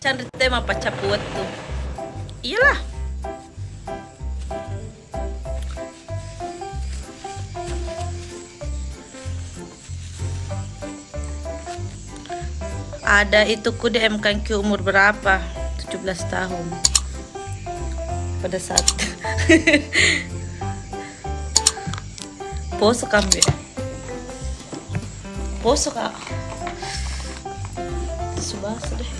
Chandra tema pacapuat tuh. Iyalah. Ada itu ku DM kan ke umur berapa? 17 tahun. Pada saat poso kambe. Poso kak. Subasa deh.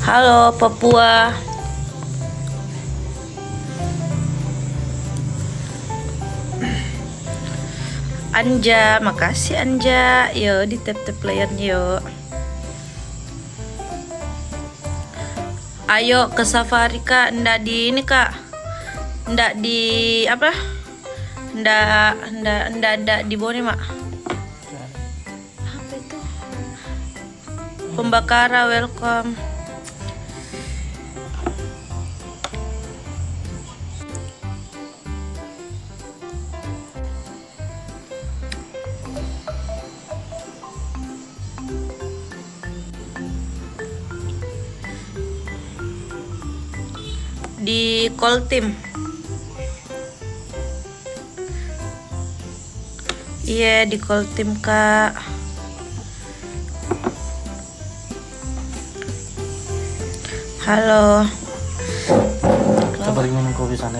Halo Papua. Anja, makasih Anja. Yo di tap-tap layarnya yo. Ayo ke safari kak, ndak di ini kak, ndak di apa? Ndak di Bone mak. Apa itu? Pembakara welcome. Di Koltim. Iya, di Koltim kak. Halo. Coba minum kopi sana.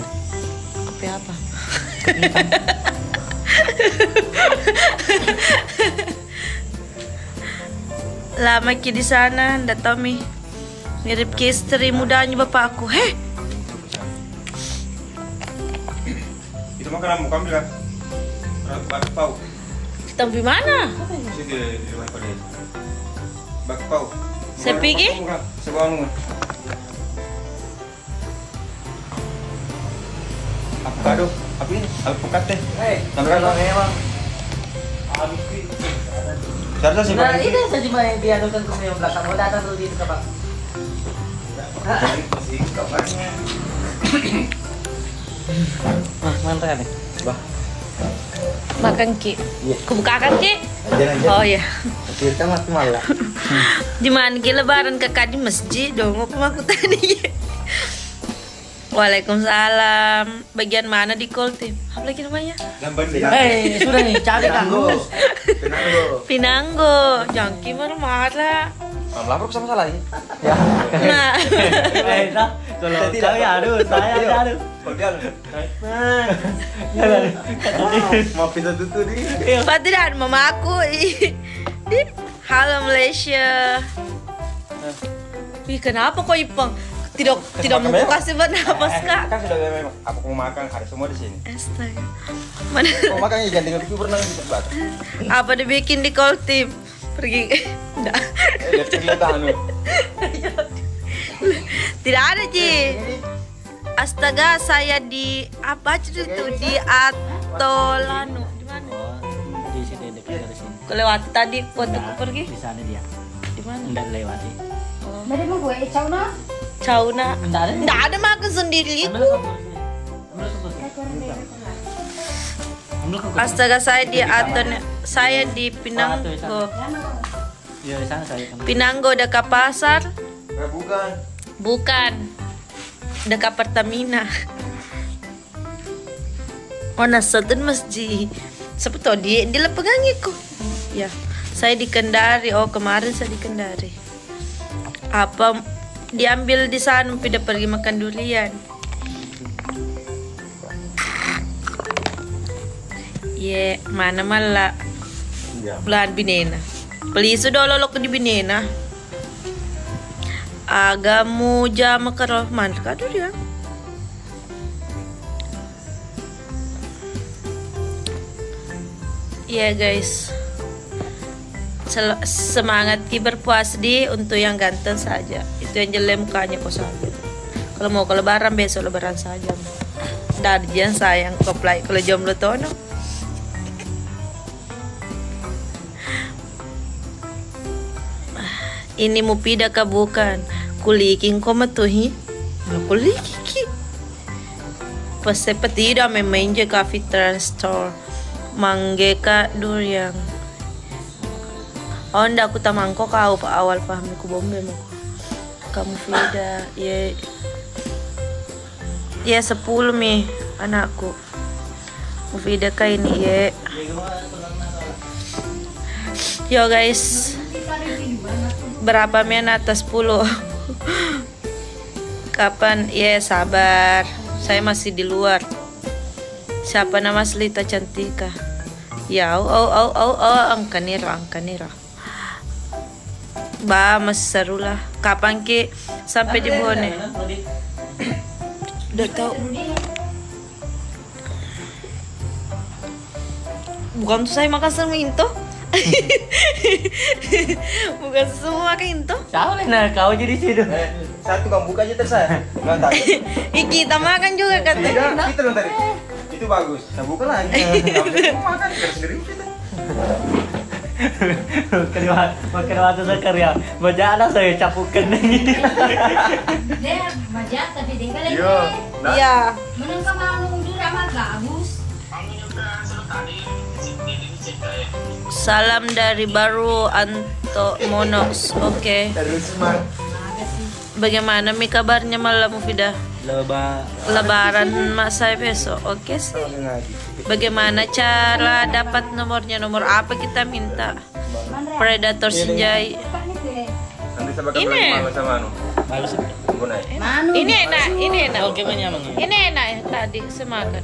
Kopi apa? Lama ki di sana, ndak tahu mi. Mirip ke istri mudanya bapakku. Heh. Itu makanan mau ambil kan? Bakpao. Tapi mana? Sini di rumah pada. Bakpao. Saya pergi? Sebuah anu. Avocado. Apa ini? Alpukat teh. Namanya apa? Memang. Cara sih. Nah, ini saja yang dianukan ke yang belakang. Mau datang dulu di itu Pak. Masih kabarnya. Mana nih? Bah. Makan ki. Iya. Kebukakan ki. Jangan. Oh ya. Kita mati malah. Di mana ki lebaran kakak di masjid dong? Apa aku tadi? Waalaikumsalam. Bagian mana di Koltim? Apa lagi namanya? Gambar di. Sudah nih, cari kan. Pinanggo. Jangki baru marah. Lapor sama salah ya. Ya. Nah. Kalau saya aduh, saya aduh. Mau pindah tutu di. Padiran mama aku. Halo Malaysia. Wih, kenapa kok Ipang tidak mau kasih bernapas kak? Kan sudah memang aku mau makan hari semua di sini. Astaga. Mana? Mau makan ikan dengan pipi pernah di tempat. Apa dibikin di Koltim? Pergi. Enggak. Lihat kelihatan anu. Tidak ada Ji. Astaga, saya di apa aja itu di Atolanu. Di mana? Di sini dekat dari sini. Kelewat tadi waktu aku pergi. Di sana dia. Di mana? Enggak lewati. Mari mau gue cauna. Cauna. Enggak ada. Enggak ada makan sendiri. Astaga, saya di Aton, saya di Pinanggo. Iya, di sana saya. Pinanggo dekat pasar? Bukan. Bukan. Dekat Pertamina. Oh, nasatun masjid. Siapa tahu di lepegangi kok. Ya, saya di Kendari. Oh, kemarin saya di Kendari. Apa diambil di sana tidak pergi makan durian. Ye, mana malah belahan binena. Beli sudah lolok di binena. Agamu jama kerohman kado dia. Ya guys, semangat ki berpuas di untuk yang ganteng saja. Itu yang jelek mukanya kok saja. Kalau mau ke lebaran besok lebaran saja. Dan jangan sayang koplai kalau jomblo tono. Ini Mufida kah bukan? Kuliking ko matuhi. Kuliki. Pas tidak main je Cafe Store. Mangge ka durian. Onda aku tamangko kau awal paham ku bombe mo. Kamu Vida, ya 10 mi anakku. Mufida kah ini ye. Yo guys, berapa mi atas 10? Kapan? Ya sabar, saya masih di luar. Siapa nama Selita Cantika? Ya, angkanira. Bah, masih seru lah. Kapan ki sampai di Bone? Udah tahu. Bukan tuh saya makan sama Into. Bukan semua makan Into. Salah nah kau jadi situ. Satu kamu buka aja terserah. Nggak tahu. Kita makan juga kan. Tidak, kita dong tadi. Itu bagus. Nah buka lagi. Kamu makan sendiri kita. Makan waktu sekarang. Baca anak saya capukan ini. Dia majak tapi tinggal lagi. Iya. Menang ka manung dura mah bagus. Salam dari baru Anto Monos. Oke. Bagaimana mi kabarnya malam Mufida? Lebaran mak saya besok. Oke sih. Bagaimana cara dapat nomornya? Nomor apa kita minta? Predator Sinjai. Nanti saya bakal Ini. malu sama anu. Manu. Ini enak. Oke menyamang. Ini enak ya, tadi semakan.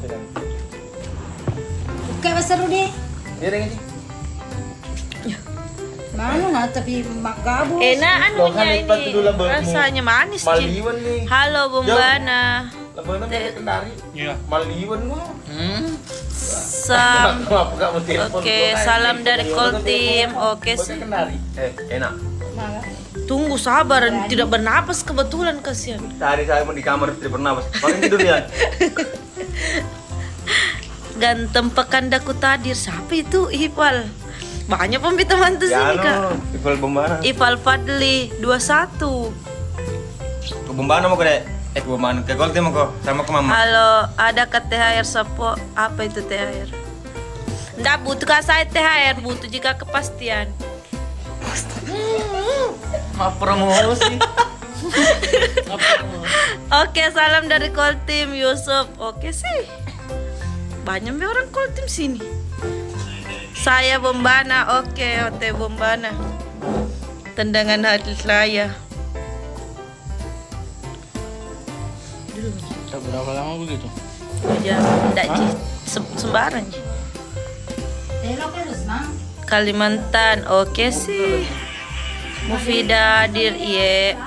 Kayak seru deh. Iya dengan ini. Manu nggak tapi mak gabus. Enak anunya Loh, kan lipat ini. dulu lah, Bang. Rasanya manis Ci. Maliwan nih. Halo Bombana. Lebaran pakai kendari. Iya. Maliwan lu. Sam. Kenapa kamu telepon? Oke, salam dari call team. Oke Pakai sih. kendari. Enak. Tunggu sabar, tidak bernapas kebetulan kasihan. Tadi saya mau di kamar tidak bernapas. Makin tidur ya. Ganteng pekandaku tadir. Siapa itu? Ipal. Banyak teman tuh sini kak. Ipal Bombana. Ipal Fadli 21. Ke Bombana mau ke ke Bombana. Ke Gold mau kok sama ke mama. Halo, ada ke THR Sapo? Apa itu THR? Nggak butuh kak saya THR, butuh jika kepastian. Maaf promosi. Oke, salam dari call team Yusuf. Oke sih. Banyak orang call team sini. Saya Bombana. Oke, Ote Bombana. Tendangan hati saya. Berapa lama begitu? Ya, enggak Ji. Sembarang Ji. Telo terus mang. Kalimantan. Oke sih. Mufida hadir iye.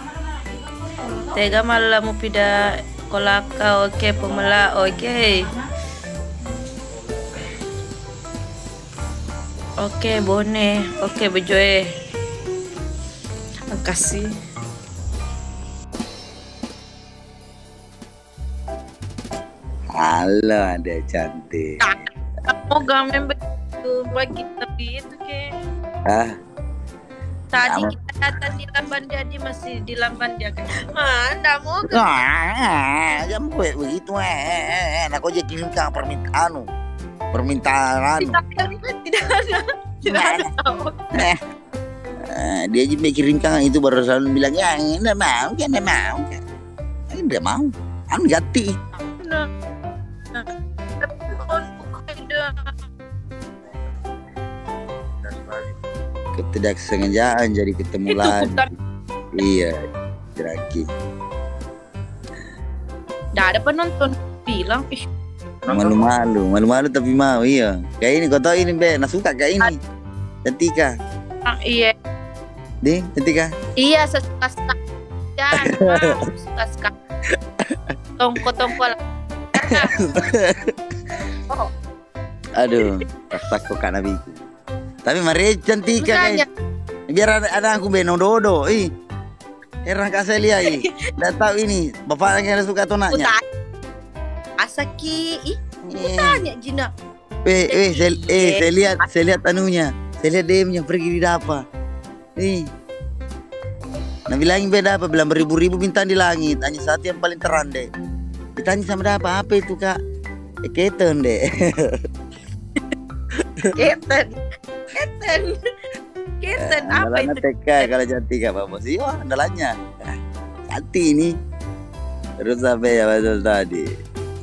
Tega malam Mufida kolaka. Oke, pemela. Oke. Oke, Bone. Oke, Bejoe. Makasih. Halo, ada cantik. Mau gamen begitu bagi tapi itu ke. Ah, Tadi Sama. kita datang di Lamban Jadi masih di Lamban dia kan. Enggak mau ke. jangan begitu. Aku aja kirimkan permintaan. Tidak ada. Tidak ada. Dia aja kirimkan itu baru selalu bilang ya enggak mau, enggak mau. Anu jati. Nah. Ketidaksengajaan jadi ketemu lagi. Iya, Draki. Tidak ada penonton bilang ih Malu-malu tapi mau. Iya. Kayak ini kau tahu ini Be, suka kayak ini. Cantika. iya. Ding, Cantika. Iya sesuka-suka. Jangan mau suka-suka. Tongko-tongko lah. Oh, Aduh, rasaku kan nabiku. Tapi mari Cantika makanya. guys. Biar ada aku beno dodo. Heran kak saya lihat Nggak tahu ini bapak yang suka tuh nanya. Asaki, ih, tanya Jina. Saya lihat anunya. Saya lihat DM-nya pergi di dapa. Nih. Nah bilangin beda apa? Bilang beribu-ribu bintang di langit, hanya satu yang paling terang deh. Ditanya sama apa itu kak? Keten deh. Keten apa Andalannya itu? TK kalau cantik kak Pak Bos. Iya andalannya. Cantik ini. Terus sampai ya betul tadi.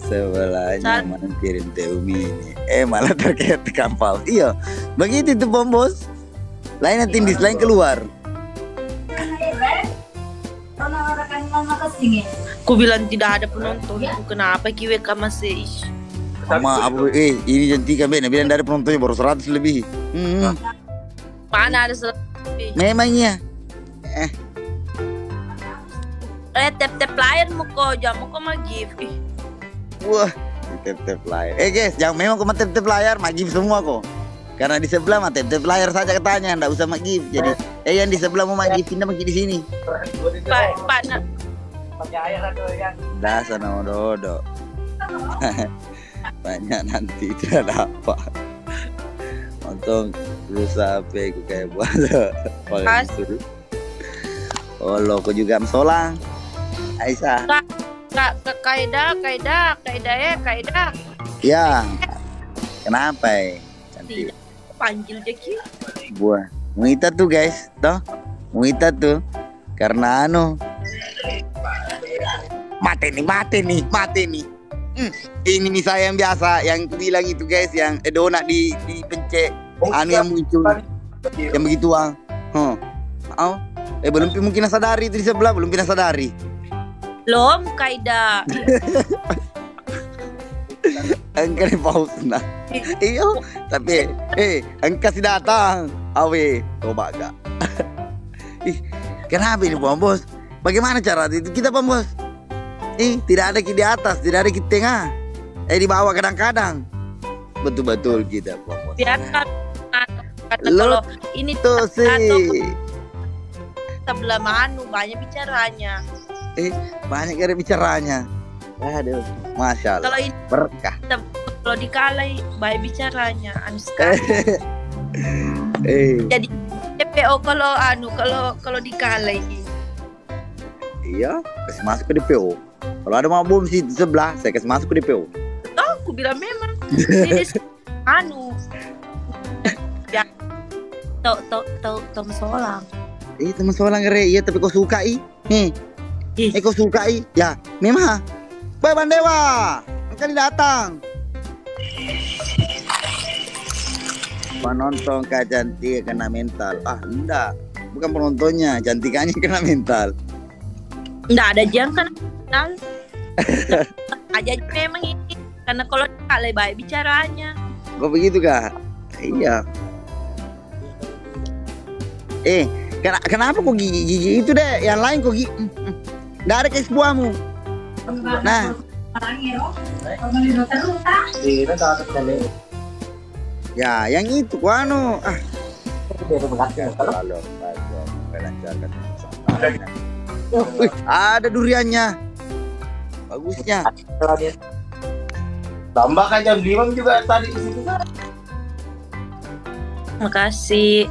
Sebelahnya mana kirim Teumi ini. Malah terkait kampal. Iya. Begitu tuh Pak Bos. Lain nanti lain keluar. Ku bilang tidak ada penonton. Kenapa QWK masih? Sama apa ini cantik kan bilang dari penontonnya baru 100 lebih. Mana ada selebih? Memangnya. Tap layar mau kok jamu kok mau give. Wah, tap layar. Guys, jangan memang kau tap layar, mak give semua kok. Karena di sebelah mah tap layar saja katanya, enggak usah mak give. Jadi, yang di sebelah mau mak give, pindah mak di sini. Pak nak. Pakai air atau yang Dasar nama dodo. Banyak nanti tidak dapat. Untung berusaha apa aku kayak buat pakai suruh. Oh lo kau juga mesolang, Aisyah. Kak kaidah ya. Ya, kenapa? Cantik. Tidak panggil Jeki. Buah, Muita tuh guys, toh Muita tuh karena mati nih. Ini nih saya yang biasa, yang aku bilang itu guys, yang donat di pencet, yang muncul, yang begituan. Belum mungkin sadari itu di sebelah, belum pernah sadari. Belum kaidah. Angka di pause nah. Iyo, tapi angka si datang. Awe, coba gak? Kenapa ini Bos? Bagaimana cara itu kita Bos? Tidak ada di atas, tidak ada di tengah. Di bawah kadang-kadang. Betul-betul kita Bos. Biarkan kata kalau ini tuh sih. Sebelah manu banyak bicaranya. Banyak kali bicaranya. Aduh, masya Allah. Kalau ini berkah. Kalau dikalai banyak bicaranya. Jadi DPO kalau dikalai. Iya, kasih masuk ke DPO. Kalau ada mau bom di sebelah, saya kasih masuk ke DPO. Aku bilang memang. Ini ya. Tahu solang. Teman solang kere, iya tapi kau suka kau suka ya, memang. Bye Bandewa, kali datang. Penonton kak cantik kena mental. Enggak, bukan penontonnya, cantikannya kena mental. Enggak ada yang kena mental. Aja memang ini, karena kalau lebih baik bicaranya. Kok begitu kak? Iya. Kenapa kok gigi itu deh? Yang lain kok gigi? Nggak ada kayak sebuahmu. Nah. Ya, yang itu ada duriannya. Bagusnya. Tambah kan jam 5 juga tadi di situ kan. Makasih.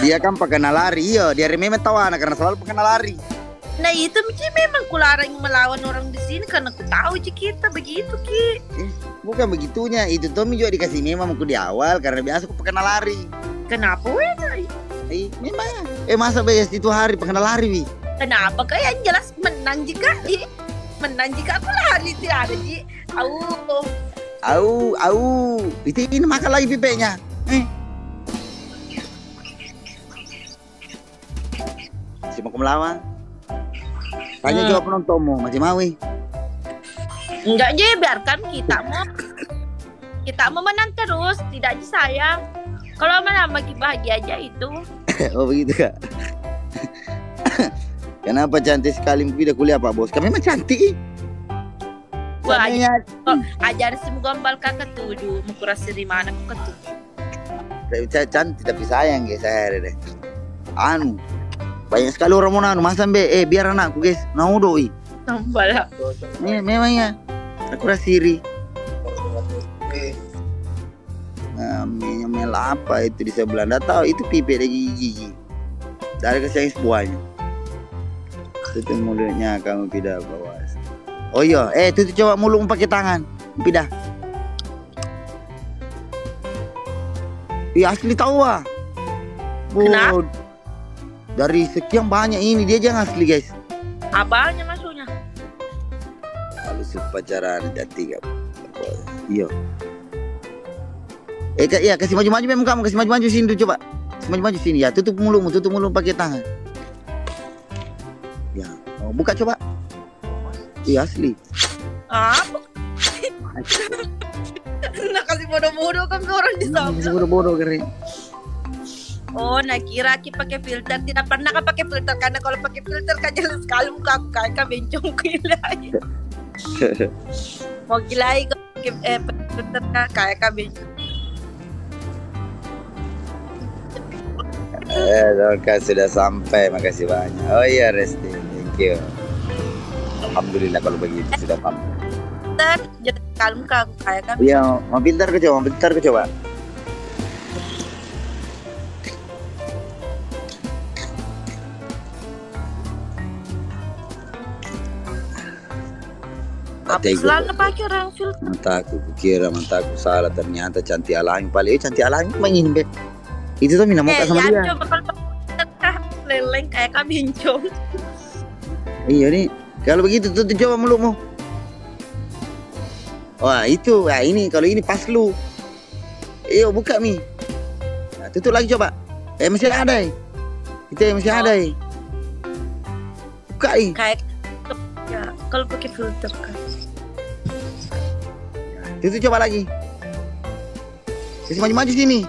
Dia kan pengenal lari, dia memang tahu anak karena selalu pengenal lari. Nah itu memang kularang melawan orang di sini karena ku tahu kita begitu Ki. Bukan begitunya, itu Tommy juga dikasih memang aku di awal karena biasa aku pengenal lari. Kenapa Memang. Masa biasa itu hari pengenal lari wi? Kenapa kayak jelas menang jika aku lari tidak ada Ji. Itu ini makan lagi pipenya. Masih mau melawan? Tanya juga penontonmu, masih mau Enggak Ji, biarkan kita mau menang terus, tidak aja sayang. Kalau menang bagi bahagia aja itu. Oh begitu kak. Kenapa cantik sekali tidak kuliah Pak Bos? Kami memang cantik. Wah, ajar semua gambar kakak tujuh, mukurasi di mana aku ketujuh. Cantik tapi sayang guys saya deh. Banyak sekali orang mau masa biar anakku guys mau doi. Tambah. Memangnya aku rasiri. smell apa itu di sebelah. Nggak tahu itu pipet dari gigi. Dari kesayang sebuahnya. Tutup mulutnya kamu pindah bawah. Oh iya, tutup coba mulutmu pakai tangan. Pindah. Iya asli tahu ah. Kenapa? Dari sekian banyak ini dia jangan asli guys. Apanya maksudnya? Halus pacaran jati kamu. Iya. Iya kasih maju-maju memang kamu, kasih maju-maju sini tuh coba. Kasih maju-maju sini ya, tutup mulutmu pakai tangan. Ya, buka coba. Iya asli. Apa? Nah kasih bodoh-bodoh kan orang di sana. Bodoh-bodoh keren. Oh, nah kira ki pakai filter, tidak pernah kan pakai filter karena kalau pakai filter kan jelas sekali muka aku kayak bencong kilai. Mau kilai kok pakai filter kayak bencong. Oke, sudah sampai, makasih banyak. Oh iya Resti, thank you. Alhamdulillah kalau begitu sudah sampai. Filter, jelas sekali muka aku kayak Iya, mau filter ke coba. Apa selalu pakai orang filter? Mataku, kukira mataku salah, ternyata cantik alami. Paling cantik alami main bet. Itu tuh minum muka sama dia. Coba kalau pakai leleng kayak bencong. Iya nih, kalau begitu tutup coba mulutmu. Wah itu, ini kalau ini pas lu. Iyo buka nih. Nah, tutup lagi coba. Masih ada. Itu masih ada. Buka nih. Kayak ya kalau pakai filter kan. Tutup coba lagi. Kasih maju-maju sini.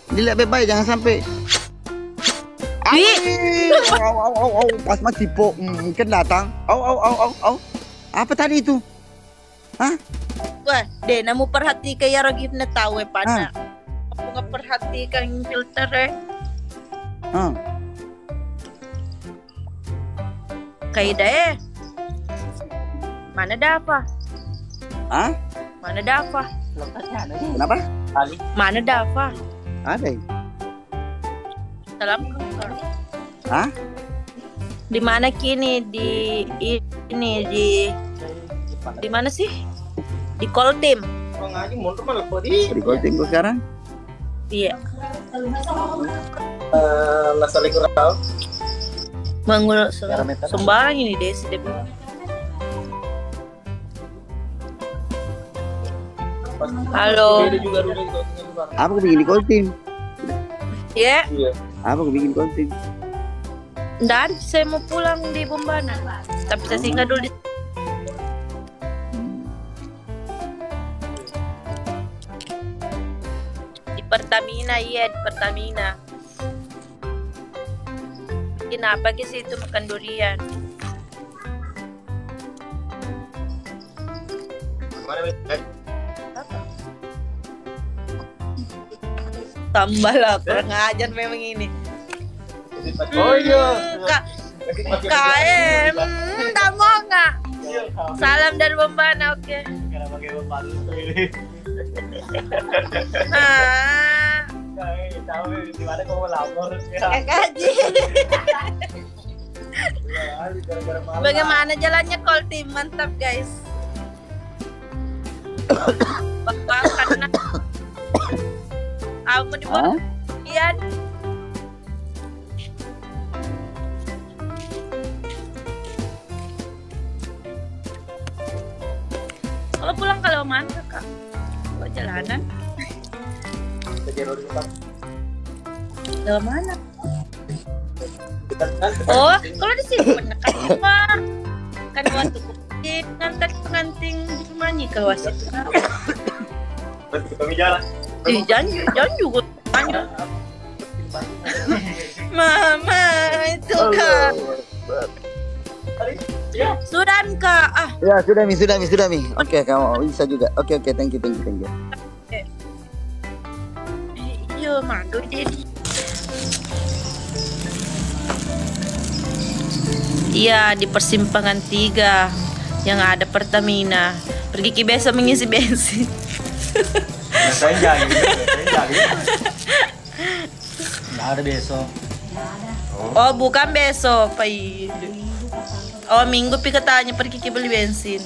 Dilihat baik-baik jangan sampai. Au. Pas mati po mungkin datang. Au. Apa tadi itu? Hah? Wah, Dena mau perhatikan ya Rogifna tahu pada. Aku nggak perhatikan filter Kayak mana Dava? Hah? Mana Dava? Kenapa? Mana Dava? Ada. Dalam kamar. Hah? Di mana kini di mana sih? Di call team. Di call team sekarang? Iya. Mengurus sembarang ini Desi dia bilang. Halo. Apa aku bikin di call team? Ya. Apa aku bikin call team? Dan saya mau pulang di Bombana. Tapi saya singgah dulu di Pertamina, iya di Pertamina. Kenapa ke situ makan durian? Apa? Tambah lah, kurang ajar memang ini. Oh iya. KM, tak mau nggak? Salam dari Bombana, oke. Karena pakai bapakku ini. Tahu di mana kamu lapor ya? Gaji. Bagaimana jalannya call team? Mantap guys. Bapak karena aku di bawah. Iya. Kalau pulang kalau mana kak? Kalau jalanan? Dalam mana? Oh, kalau di sini menekan Pak. Kan waktu kucing ngantar pengantin di rumahnya kalau situ. Kami jalan. Jangan juga tanya. Mama itu kak. Sudah kak. Ya sudah mi. Oke kamu bisa juga. Oke thank you. Iya malu jadi. Iya di persimpangan 3 yang ada Pertamina. Pergi ke biasa mengisi bensin. Senja gitu. Senja gitu. Nggak ada besok. Oh, bukan besok, Pai. Oh, minggu pi katanya pergi ke beli bensin.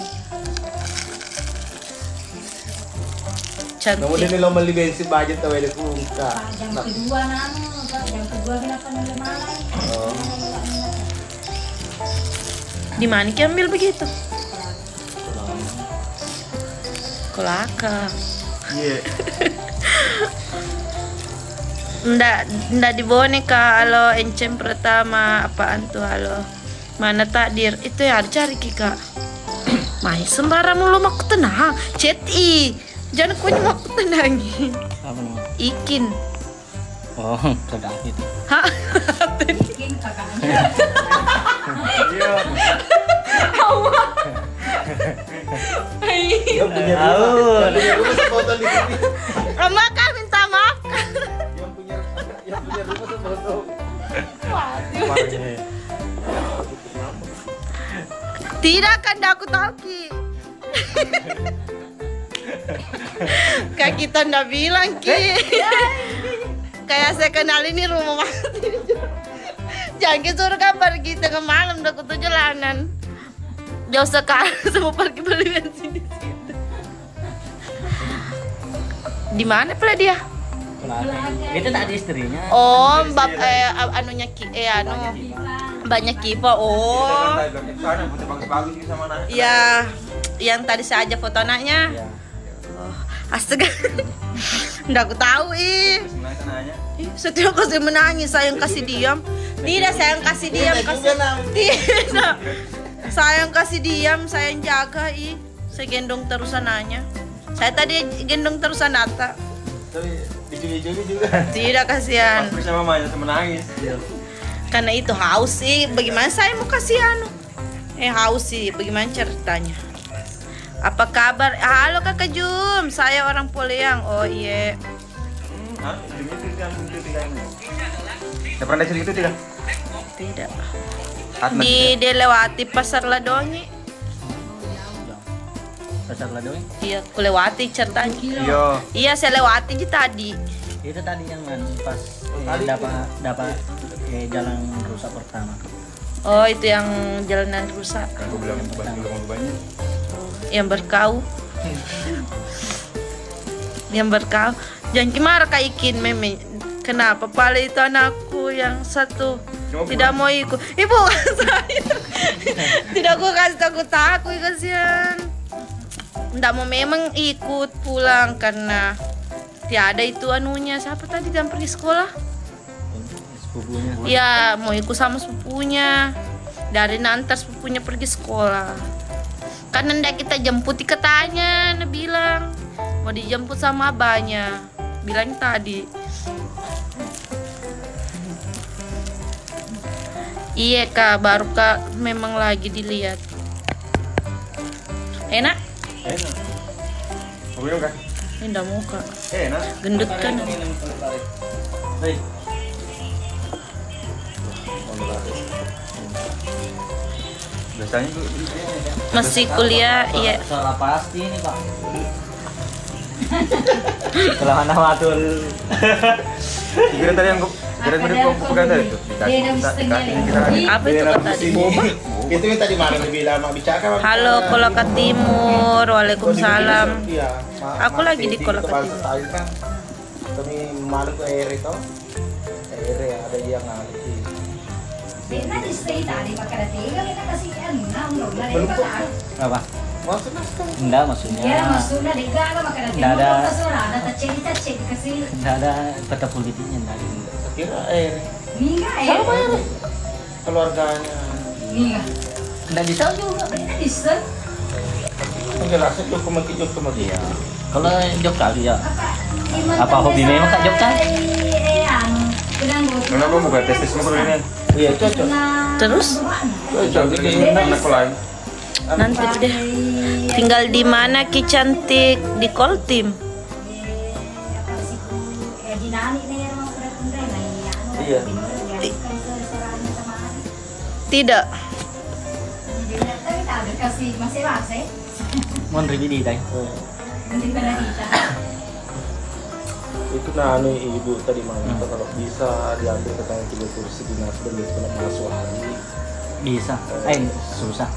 Namun Cantik. ini lo beli bensin budget tahu ada kungka. Jam kedua nanu, jam kedua kenapa nolak malai? Di mana ki ambil begitu? Kolaka. Iya. Ndak di boneka halo encem pertama apaan tuh halo. Mana takdir? Itu yang cari Kika. Main sembarang mulu mak tenang. Chat i. Jangan kau mak tenangi. Apa namanya? Ikin. Oh, kagak gitu. Hah? Bikin kakaknya. Iya. Yang punya Tahu. rumah, yang punya rumah sefoto di sini. Mama kan minta maaf. Yang punya rumah sefoto. Tidak kan aku tahu ki. Kayak kita ndak bilang ki. Kayak saya kenal ini rumah mati. Jangan suruh kabar kita ke malam udah kutu jalanan. Jauh sekali sama pergi beli bensin di situ. Di mana pula dia? Itu tadi istrinya. Oh, anunya anu banyak kipa. Oh. Sana foto bagus-bagus gitu sama anak. Iya, yang tadi saya aja foto anaknya. Ya. Oh, astaga. Nggak aku tahu Senang sananya. Setiap kasih menangis, saya yang kasih diam. Tidak, saya yang kasih diam, kasih. Tidak. Saya yang kasih diam, saya yang jaga Saya gendong terus anaknya. Saya tadi gendong terus Anata. Tapi ujung-ujungnya juga. Tidak, kasihan. Pas bersama mamanya sama nangis. Karena itu haus sih. Bagaimana saya mau kasih anu? Haus sih. Bagaimana ceritanya? Apa kabar? Halo Kakak Jum, saya orang Poliang. Oh iya. Hah? Itu tidak. Tidak pernah cerita itu tidak? Tidak. Atnas. Dilewati pasar Ladonyi. Pasar Ladoi. Iya, aku lewati ceritanya. Iya. Iya, saya lewati aja tadi. Itu tadi yang pas dapat jalan rusak pertama. Oh, itu yang jalanan rusak. Aku bilang banyak. Yang berkau. Yang berkau. Jangan gimana Kak Ikin, Meme. Kenapa pala itu anakku yang satu tidak mau ikut? Ibu saya. Tidak aku kasih takut kasihan. Nggak mau memang ikut pulang karena tiada itu anunya. Siapa tadi yang pergi sekolah? Sepupunya. Ya mau ikut sama sepupunya. Dari nanti sepupunya pergi sekolah. Karena ndak kita jemput katanya, Nah bilang mau dijemput sama abahnya. Bilang tadi. Iya Kak, baru Kak memang lagi dilihat. Enak? Enak. Mau minum kan? Ini ndak mau Kak. Enak. Gendut kan? Hei. Biasanya tuh Masih kuliah, iya. Salah pasti ini Pak. Kalau anak matul. kira tadi yang kira bukan tadi tuh. Dikasih. Apa itu Kak tadi? Boba? Itu yang tadi malam dibilang mak bicara. Halo Kolaka Timur, waalaikumsalam. Aku lagi di Kolaka Timur. Kami malu ke air itu. Air ada yang ngalih. Bena di stay tadi pakai tiga kita kasih enam Belum kok. Apa? Maksudnya Enggak maksudnya. Ya maksudnya di gaga makan tiga. Nggak ada. Ada cek kasih. Enggak ada peta politiknya enggak ada. kira air. Mingga Sama air. Keluarganya. Mingga. Enggak bisa juga. Bena di stay. Penjelasan tuh kemaki. Iya. Kalau job kali ya. Apa? Apa hobi memang Kak Jok kan? Kenapa buka tes semua ini? Iya cocok. Terus Cocok. Anak lain. nanti deh. Tinggal di mana Ki cantik? Di Koltim. Iya. Tidak. Mon rigi di tay. Itu nah anu ibu tadi minta kalau bisa diambil katanya 3 kursi di Nasdem itu kalau masuk hari. Bisa. Susah.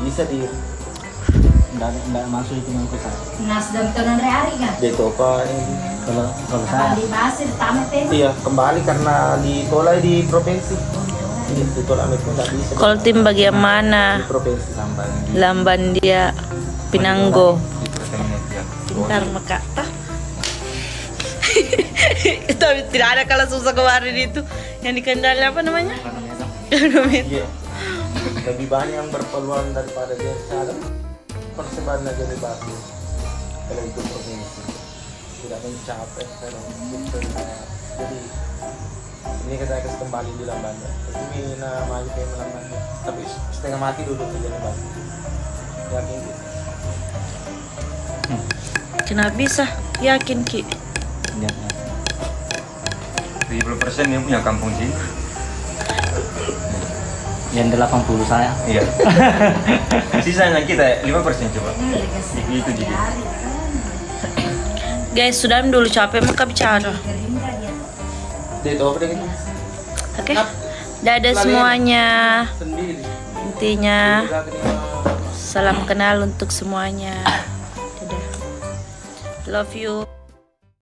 Bisa di Enggak masuk itu yang saya. Nasdem tenan hari kan? di Topa ini. Kalau saya Di Basir tamat teh. Iya kembali karena ditolak di provinsi. Ditolak itu nggak bisa. Kalau tim bagian mana? Di provinsi. Lamban dia Pinanggo. Pintar maka tah. Tapi tidak ada kalau susah kemarin itu yang di Kendal apa namanya? Iya. Lebih banyak yang berpeluang daripada dia sekarang. Persembahan aja di Basir. Kalau itu provinsi tidak mencapai kalau gitu. Jadi ini kita akan kembali di Lamban. Tapi nama aja kayak Lamban. Tapi setengah mati dulu di Basir. Yakin gitu. Kenapa bisa? Yakin Ki? ya. 70% yang punya kampung sini. Yang 80 saya. Iya. Sisanya kita 5% coba. Itu jadi. Guys, sudah dulu capek maka bicara. Di Topa deh gitu. Oke. Dadah semuanya. Sendiri. Intinya Udah terima. salam kenal untuk semuanya. Dadah. Love you.